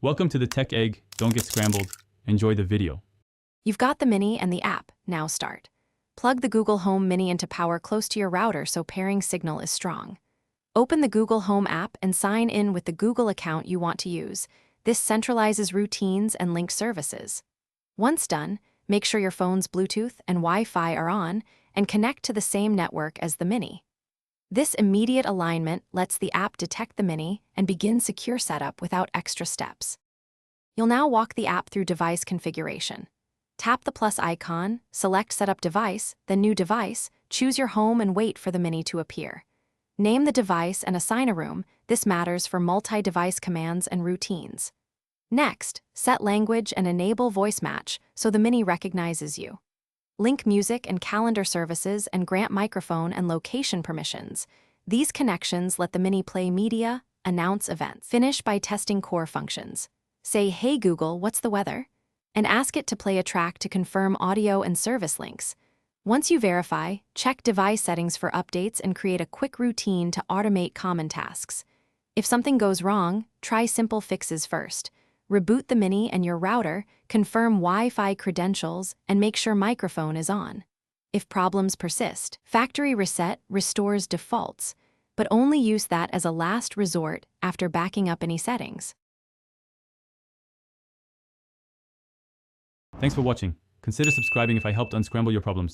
Welcome to the Tech Egg. Don't get scrambled. Enjoy the video. You've got the Mini and the app. Now start. Plug the Google Home Mini into power close to your router so pairing signal is strong. Open the Google Home app and sign in with the Google account you want to use. This centralizes routines and links services. Once done, make sure your phone's Bluetooth and Wi-Fi are on and connect to the same network as the Mini. This immediate alignment lets the app detect the Mini and begin secure setup without extra steps. You'll now walk the app through device configuration. Tap the plus icon, select Setup Device, then New Device, choose your home and wait for the Mini to appear. Name the device and assign a room. This matters for multi-device commands and routines. Next, set language and enable voice match so the Mini recognizes you. Link music and calendar services and grant microphone and location permissions. These connections let the Mini play media, announce events. Finish by testing core functions. Say, "Hey Google, what's the weather?" and ask it to play a track to confirm audio and service links. Once you verify, check device settings for updates and create a quick routine to automate common tasks. If something goes wrong, try simple fixes first. Reboot the Mini and your router, confirm Wi-Fi credentials, and make sure microphone is on. If problems persist, factory reset restores defaults, but only use that as a last resort after backing up any settings. Thanks for watching. Consider subscribing if I helped unscramble your problems.